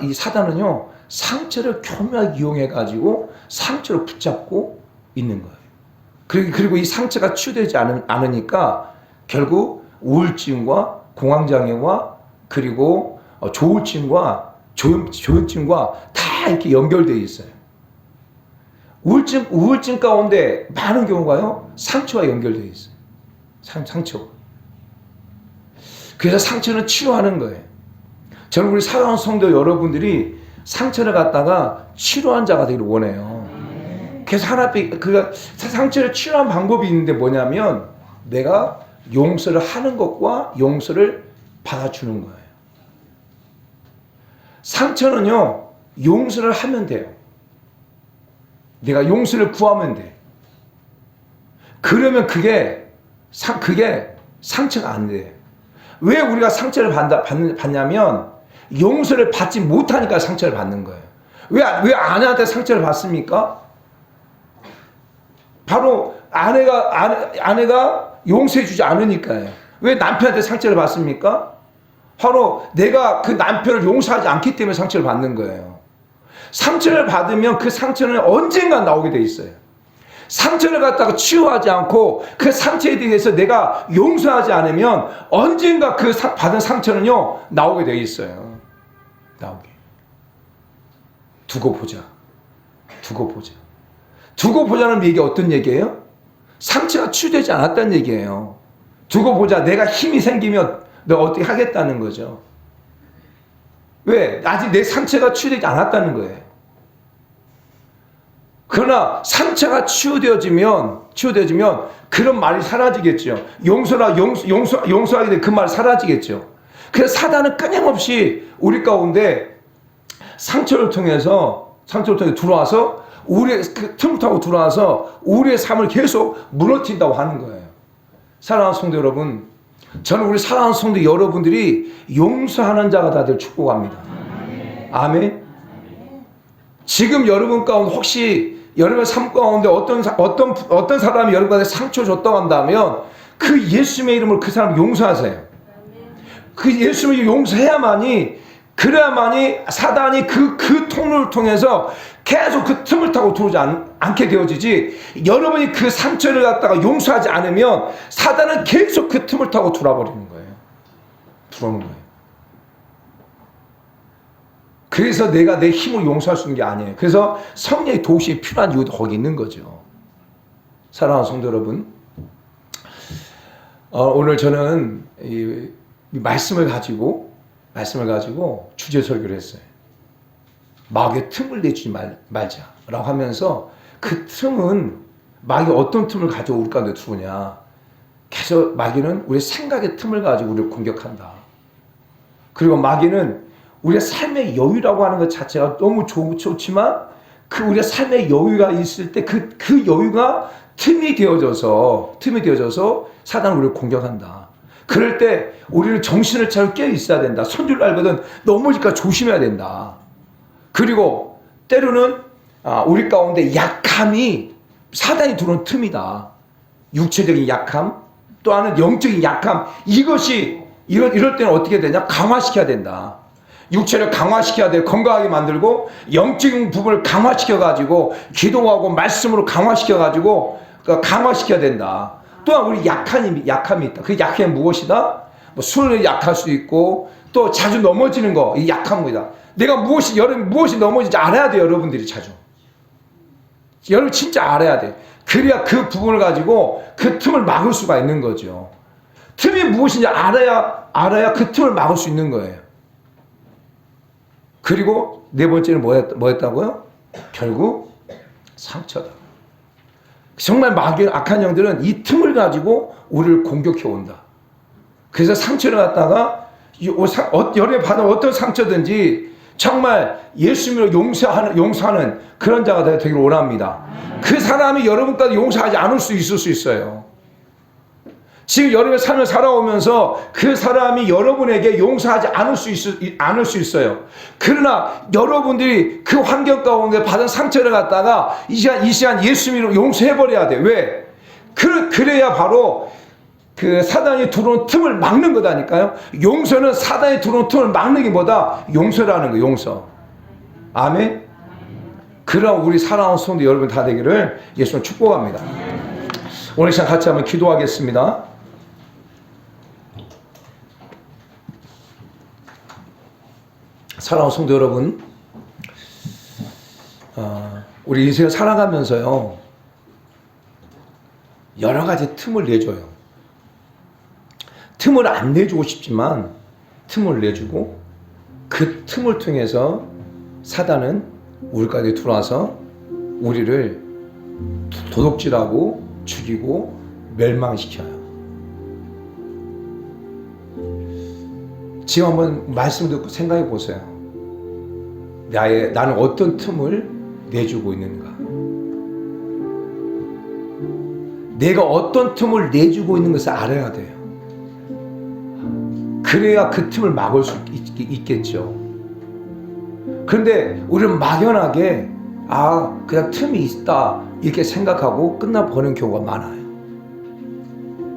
이 사단은요 상처를 교묘하게 이용해가지고 상처를 붙잡고 있는 거예요. 그리고 이 상처가 치유되지 않으니까 결국 우울증과 공황장애와 그리고 조울증과 조현증과 다 이렇게 연결되어 있어요. 우울증 가운데 많은 경우가요 상처와 연결되어 있어요. 상처. 그래서 상처는 치료하는 거예요. 저는 우리 사랑하는 성도 여러분들이 상처를 갖다가 치료한 자가 되기를 원해요. 그래서 하나님 그 상처를 치료한 방법이 있는데 뭐냐면 내가 용서를 하는 것과 용서를 받아주는 거예요. 상처는요 용서를 하면 돼요. 내가 용서를 구하면 돼. 그러면 그게 상처가 안 돼요. 왜 우리가 상처를 받냐면 용서를 받지 못하니까 상처를 받는 거예요. 왜 아내한테 상처를 받습니까? 바로 아내가 용서해 주지 않으니까요. 왜 남편한테 상처를 받습니까? 바로 내가 그 남편을 용서하지 않기 때문에 상처를 받는 거예요. 상처를 받으면 그 상처는 언젠가 나오게 돼 있어요. 상처를 갖다가 치유하지 않고 그 상처에 대해서 내가 용서하지 않으면 언젠가 그 받은 상처는요 나오게 돼 있어요. 나오게. 두고 보자. 두고 보자는 얘기 어떤 얘기예요? 상처가 치유되지 않았다는 얘기예요. 두고 보자. 내가 힘이 생기면 내가 어떻게 하겠다는 거죠. 왜? 아직 내 상처가 치유되지 않았다는 거예요. 그러나 상처가 치유되어지면 그런 말이 사라지겠죠. 용서하게 되면 그 말이 사라지겠죠. 그래서 사단은 끊임없이 우리 가운데 상처를 통해서 들어와서 우리의 그 틈을 타고 들어와서 우리의 삶을 계속 무너뜨린다고 하는 거예요. 사랑하는 성도 여러분, 저는 우리 사랑하는 성도 여러분들이 용서하는 자가 다들 축복합니다. 아멘. 지금 여러분 가운데 혹시 여러분의 삶 가운데 어떤 사람이 여러분한테 상처 줬다고 한다면 그 예수님의 이름으로 그 사람을 용서하세요. 그 예수님을 용서해야만이 그래야만이 사단이 그 통로를 통해서 계속 그 틈을 타고 들어오지 않게 되어지지, 여러분이 그 상처를 갖다가 용서하지 않으면 사단은 계속 그 틈을 타고 들어오는 거예요. 그래서 내가 내 힘으로 용서할 수 있는 게 아니에요. 그래서 성령의 도우심이 필요한 이유도 거기 있는 거죠. 사랑하는 성도 여러분, 오늘 저는 이 말씀을 가지고 주제 설교를 했어요. 마귀의 틈을 내주지 말자라고 하면서 그 틈은 마귀가 어떤 틈을 가지고 우리 가운데 들어오냐. 계속 마귀는 우리의 생각의 틈을 가지고 우리를 공격한다. 그리고 마귀는 우리의 삶의 여유라고 하는 것 자체가 너무 좋지만 그 우리의 삶의 여유가 있을 때 그 여유가 틈이 되어져서 사단은 우리를 공격한다. 그럴 때 우리는 정신을 차리고 깨어 있어야 된다. 손줄 알거든 넘어질까 조심해야 된다. 그리고 때로는 우리 가운데 약함이 사단이 들어온 틈이다. 육체적인 약함, 또 하나는 영적인 약함. 이것이 이럴 때는 어떻게 되냐? 강화시켜야 된다. 육체를 강화시켜야 돼. 건강하게 만들고 영적인 부분을 강화시켜가지고 기도하고 말씀으로 강화시켜가지고 강화시켜야 된다. 또한 우리 약함이 있다. 그 약함이 무엇이다? 뭐 술을 약할 수 있고 또 자주 넘어지는 거, 이 약한 거다. 내가 무엇이 넘어지는지 알아야 돼요. 여러분들이 자주. 여러분 진짜 알아야 돼. 그래야 그 부분을 가지고 그 틈을 막을 수가 있는 거죠. 틈이 무엇인지 알아야 그 틈을 막을 수 있는 거예요. 그리고 네 번째는 뭐였다고요? 결국 상처다. 정말 마귀의 악한 영들은 이 틈을 가지고 우리를 공격해 온다. 그래서 상처를 갖다가 여러분이 받은 어떤 상처든지 정말 예수님으로 용서하는 그런 자가 되기를 원합니다. 그 사람이 여러분까지 용서하지 않을 수 있을 수 있어요. 지금 여러분의 삶을 살아오면서 그 사람이 여러분에게 용서하지 않을 수 있어요. 그러나 여러분들이 그 환경 가운데 받은 상처를 갖다가 이 시간 예수님으로 용서해버려야 돼. 왜? 그래야 바로 그 사단이 들어오는 틈을 막는 거다니까요. 용서는 사단이 들어오는 틈을 막는 게 뭐다? 용서라는 거예요. 용서. 아멘. 그런 우리 사랑하는 성도 여러분 다 되기를 예수님 축복합니다. 오늘 시간 같이 한번 기도하겠습니다. 사랑하는 성도 여러분, 우리 인생을 살아가면서요, 여러 가지 틈을 내줘요. 틈을 안 내주고 싶지만 틈을 내주고, 그 틈을 통해서 사단은 우리까지 들어와서 우리를 도둑질하고 죽이고 멸망시켜요. 지금 한번 말씀 듣고 생각해 보세요. 나는 어떤 틈을 내주고 있는가? 내가 어떤 틈을 내주고 있는 것을 알아야 돼요. 그래야 그 틈을 막을 수 있겠죠. 그런데 우리는 막연하게 그냥 틈이 있다 이렇게 생각하고 끝나버리는 경우가 많아요.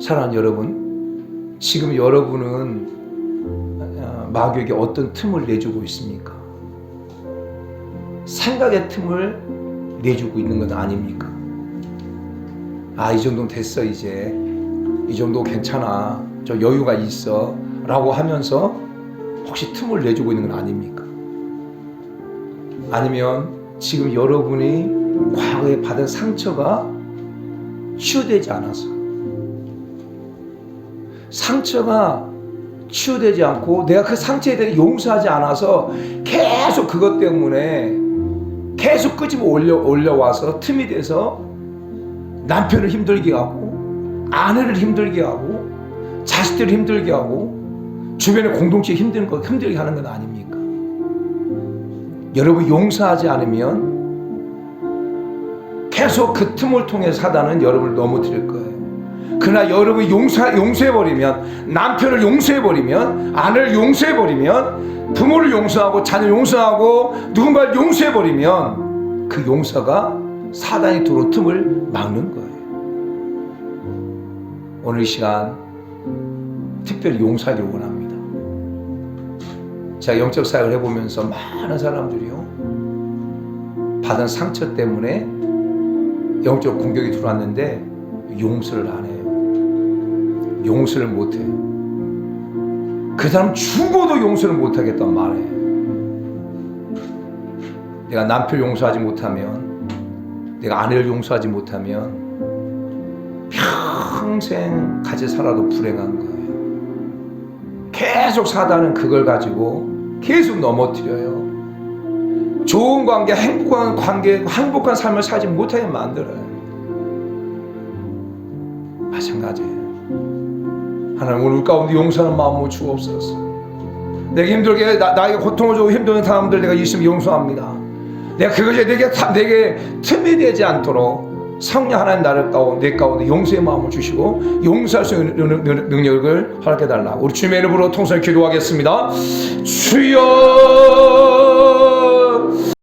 사랑하는 여러분, 지금 여러분은 마귀에게 어떤 틈을 내주고 있습니까? 생각의 틈을 내주고 있는 건 아닙니까? 이 정도는 됐어, 이제. 이 정도 괜찮아. 저 여유가 있어. 라고 하면서 혹시 틈을 내주고 있는 건 아닙니까? 아니면 지금 여러분이 과거에 받은 상처가 치유되지 않아서, 상처가 치유되지 않고 내가 그 상처에 대해 용서하지 않아서 계속 그것 때문에 계속 끄집어 올려와서 틈이 돼서 남편을 힘들게 하고 아내를 힘들게 하고 자식들을 힘들게 하고 주변의 공동체 힘들게 하는 건 아닙니까? 여러분 용서하지 않으면 계속 그 틈을 통해 사단은 여러분을 넘어뜨릴 거예요. 그러나 여러분이 용서해버리면, 남편을 용서해버리면, 아내를 용서해버리면, 부모를 용서하고 자녀를 용서하고 누군가를 용서해버리면 그 용서가 사단이 들어온 틈을 막는 거예요. 오늘 이 시간 특별히 용서하기를 원합니다. 제가 영적 사역을 해보면서 많은 사람들이요, 받은 상처 때문에 영적 공격이 들어왔는데 용서를 안 해요. 용서를 못 해요. 그 사람 죽어도 용서를 못 하겠단 말이에요. 내가 남편 용서하지 못하면, 내가 아내를 용서하지 못하면 평생 같이 살아도 불행한 거예요. 계속 사단은 그걸 가지고 계속 넘어뜨려요. 좋은 관계, 행복한 삶을 살지 못하게 만들어요. 마찬가지예요. 하나님, 오늘 가운데 용서하는 마음을 주옵소서. 내가 힘들게 나에게 고통을 주고 힘든 사람들 내가 있으면 용서합니다. 내가 그것이 내게 틈이 되지 않도록 성령 하나님 내 가운데 용서의 마음을 주시고 용서할 수 있는 능력을 허락해달라. 우리 주님의 이름으로 통성을 기도하겠습니다. 주여.